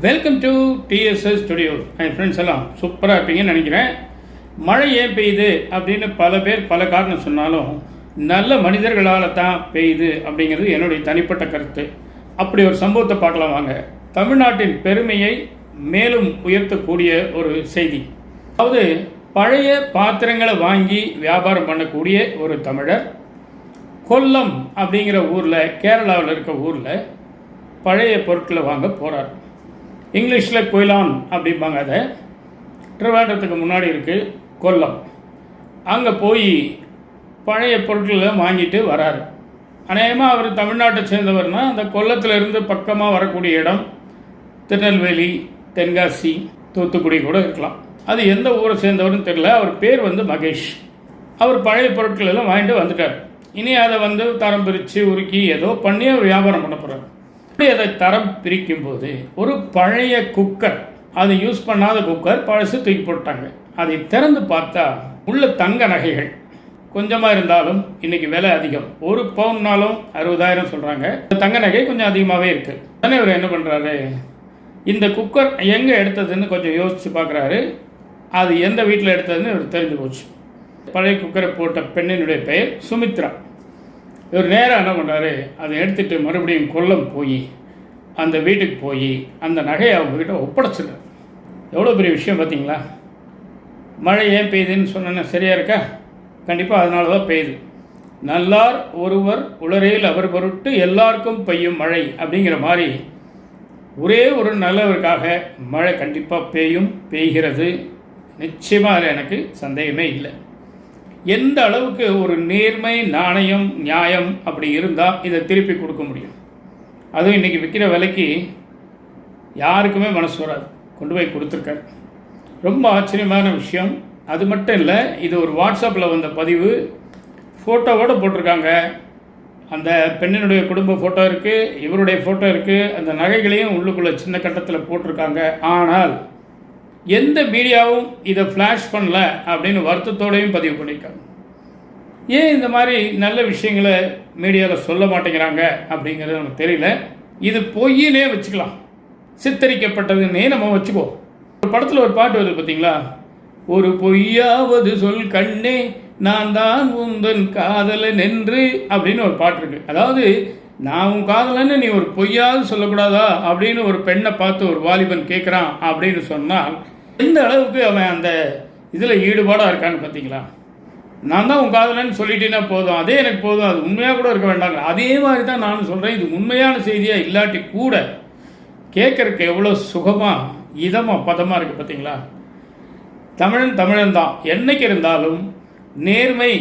Welcome to TDS studios. N friends எல்லாம் சூப்பராக இருப்பீங்கன்னு நினைக்கிறேன். மழை ஏன் பெய்யுது அப்படின்னு பல பேர் பல காரணம் சொன்னாலும் நல்ல மனிதர்களால் தான் பெய்யுது அப்படிங்கிறது என்னுடைய தனிப்பட்ட கருத்து. அப்படி ஒரு சம்பவத்தை பார்க்கலாம் வாங்க. தமிழ்நாட்டின் பெருமையை மேலும் உயர்த்தக்கூடிய ஒரு செய்தி. அதாவது பழைய பாத்திரங்களை வாங்கி வியாபாரம் பண்ணக்கூடிய ஒரு தமிழர் கொல்லம் அப்படிங்கிற ஊரில், கேரளாவில் இருக்க ஊரில் பழைய பொருட்களை வாங்க போகிறார். இங்கிலீஷில் கொய்லான் அப்படிம்பாங்க. அதை திருவாண்டத்துக்கு முன்னாடி இருக்குது கொல்லம். அங்கே போய் பழைய பொருட்களை வாங்கிட்டு வராரு. அநேகமாக அவர் தமிழ்நாட்டை சேர்ந்தவர்னால் அந்த கொல்லத்திலிருந்து பக்கமாக வரக்கூடிய இடம் திருநெல்வேலி, தென்காசி, தூத்துக்குடி கூட இருக்கலாம். அது எந்த ஊரை சேர்ந்தவர்னு தெரியல. அவர் பேர் மகேஷ். அவர் பழைய பொருட்கள் எல்லாம் வாங்கிட்டு வந்துட்டார். இனி அதை தரம் பிரித்து உருக்கி ஏதோ பண்ணி அவர் வியாபாரம் பண்ண போகிறார். அப்படி அதை தரம் பிரிக்கும் போது ஒரு பழைய குக்கர், அது யூஸ் பண்ணாத குக்கர், பழசு தூக்கி போட்டாங்க. அதை திறந்து பார்த்தா உள்ள தங்க நகைகள் கொஞ்சமாக இருந்தாலும் இன்றைக்கி விலை அதிகம். ஒரு பவுன்னாலும் 60,000 சொல்கிறாங்க. தங்க நகை கொஞ்சம் அதிகமாகவே இருக்குது. உடனே அவர் என்ன பண்ணுறாரு, இந்த குக்கர் எங்கே எடுத்ததுன்னு கொஞ்சம் யோசித்து பார்க்குறாரு. அது எந்த வீட்டில் எடுத்ததுன்னு இவர் தெரிஞ்சு போச்சு. பழைய குக்கரை போட்ட பெண்ணினுடைய பெயர் சுமித்ரா. இவர் நேராக என்ன பண்ணுறாரு, அதை எடுத்துகிட்டு மறுபடியும் கொல்லம் போய் அந்த வீட்டுக்கு போய் அந்த நகையை அவங்கக்கிட்ட ஒப்படைச்சிடுறார். எவ்வளோ பெரிய விஷயம் பார்த்தீங்களா? மழை ஏன் பெய்யுதுன்னு சொன்னேன்னா சரியாக இருக்கா? கண்டிப்பாக அதனால தான் பெய்யுது. நல்லார் ஒருவர் உளரையில் அவர் பொருட்டு எல்லாருக்கும் பெய்யும் மழை அப்படிங்கிற மாதிரி ஒரே ஒரு நல்லவருக்காக மழை கண்டிப்பாக பெய்கிறது. நிச்சயமாக அதில் எனக்கு சந்தேகமே இல்லை. எந்த அளவுக்கு ஒரு நேர்மை, நாணயம், நியாயம் அப்படி இருந்தால் இதை திருப்பி கொடுக்க முடியும். அதுவும் இன்றைக்கி விற்கிற விலைக்கு யாருக்குமே மனசு வராது. கொண்டு போய் கொடுத்துருக்காரு. ரொம்ப ஆச்சரியமான விஷயம். அது மட்டும் இல்லை, இது ஒரு வாட்ஸ்அப்பில் வந்த பதிவு. ஃபோட்டோவோடு போட்டிருக்காங்க. அந்த பெண்ணினுடைய குடும்ப ஃபோட்டோ இருக்குது, இவருடைய ஃபோட்டோ இருக்குது. அந்த நகைகளையும் உள்ளுக்குள்ளே சின்ன கட்டத்தில் போட்டிருக்காங்க. ஆனால் எந்த மீடியாவும் இதை ஃப்ளாஷ் பண்ணல அப்படின்னு வருத்தத்தோடையும் பதிவு பண்ணியிருக்காங்க. ஏன் இந்த மாதிரி நல்ல விஷயங்களை மீடியாவில் சொல்ல மாட்டேங்கிறாங்க அப்படிங்கிறது நமக்கு தெரியல. இது பொய்யினே வச்சுக்கலாம், சித்தரிக்கப்பட்டதுன்னே நம்ம வச்சுக்கோ. ஒரு படத்தில் ஒரு பாட்டு வருது பார்த்தீங்களா, ஒரு பொய்யாவது சொல் கண்ணே நான் தான் உந்தன் காதலன் என்று அப்படின்னு ஒரு பாட்டு இருக்கு. அதாவது நான் உன் காதலன்னு நீ ஒரு பொய்யாவது சொல்லக்கூடாதா அப்படின்னு ஒரு பெண்ணை பார்த்து ஒரு வாலிபன் கேட்குறான் அப்படின்னு சொன்னால் எந்த அளவுக்கு அவன் அந்த இதில் ஈடுபாடாக இருக்கான்னு பார்த்தீங்களா? நான் தான் உன் காதலன்னு சொல்லிட்டேன்னா போதும், அதே எனக்கு போதும், அது உண்மையாக கூட இருக்க வேண்டாங்க. அதே மாதிரி தான் நானும் சொல்கிறேன். இது உண்மையான செய்தியாக இல்லாட்டி கூட கேட்குறக்கு எவ்வளோ சுகமாக, இதமாக, பதமாக இருக்குது பார்த்தீங்களா? தமிழன் தான். என்னைக்கு இருந்தாலும் நேர்மை,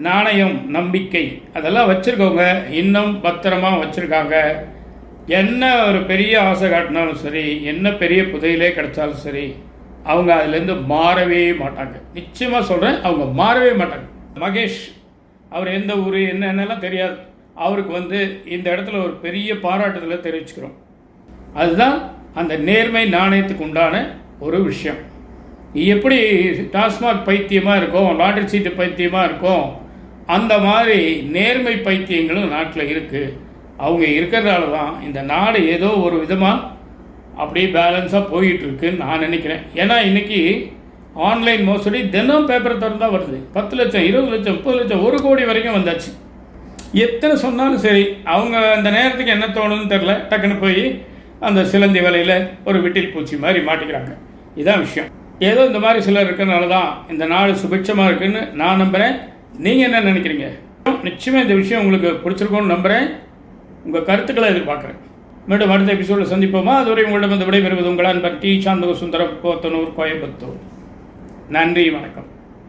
நாணயம், நம்பிக்கை அதெல்லாம் வச்சுருக்கவங்க இன்னும் பத்திரமாக வச்சுருக்காங்க. என்ன ஒரு பெரிய ஆசை காட்டினாலும் சரி, என்ன பெரிய புதையிலே கிடைச்சாலும் சரி, அவங்க அதுலேருந்து மாறவே மாட்டாங்க. நிச்சயமாக சொல்கிறேன், அவங்க மாறவே மாட்டாங்க. மகேஷ் அவர் எந்த ஊர் என்னென்னலாம் தெரியாது. அவருக்கு இந்த இடத்துல ஒரு பெரிய பாராட்டுதலை தெரிவிச்சுக்கிறோம். அதுதான் அந்த நேர்மை, நாணயத்துக்கு உண்டான ஒரு விஷயம். எப்படி டாஸ்மாக் பைத்தியமாக இருக்கும், லாட்டரி சீட்டு பைத்தியமாக இருக்கும், அந்த மாதிரி நேர்மை பைத்தியங்களும் நாட்டில் இருக்குது. அவங்க இருக்கிறதால தான் இந்த நாடு ஏதோ ஒரு விதமாக அப்படியே பேலன்ஸாக போயிட்டுருக்குன்னு நான் நினைக்கிறேன். ஏன்னா இன்றைக்கி ஆன்லைன் மோசடி தினம் பேப்பரை திறந்தால் வருது. 10 லட்சம், 20 லட்சம், 30 லட்சம், 1 கோடி வரைக்கும் வந்தாச்சு. எத்தனை சொன்னாலும் சரி, அவங்க அந்த நேரத்துக்கு என்ன தோணுன்னு தெரில, டக்குன்னு போய் அந்த சிலந்தி வேலையில் ஒரு விட்டில் பூச்சி மாதிரி மாட்டிக்கிறாங்க. இதுதான் விஷயம். ஏதோ இந்த மாதிரி சிலர் இருக்கிறனால தான் இந்த நாடு சுபிட்சமாக இருக்குதுன்னு நான் நம்புகிறேன். நீங்கள் என்ன நினைக்கிறீங்க? நிச்சயமாக இந்த விஷயம் உங்களுக்கு பிடிச்சிருக்கோன்னு நம்புகிறேன். உங்கள் கருத்துக்களை எதிர்பார்க்குறேன். மீண்டும் அடுத்த எபிசோடில் சந்திப்போமா? அதுவரை உங்களிடம் விடைபெறுவது உங்கள் அன்பர் டி. சாந்தக சுந்தரம், போத்தனூர், கோயம்புத்தூர். நன்றி, வணக்கம்.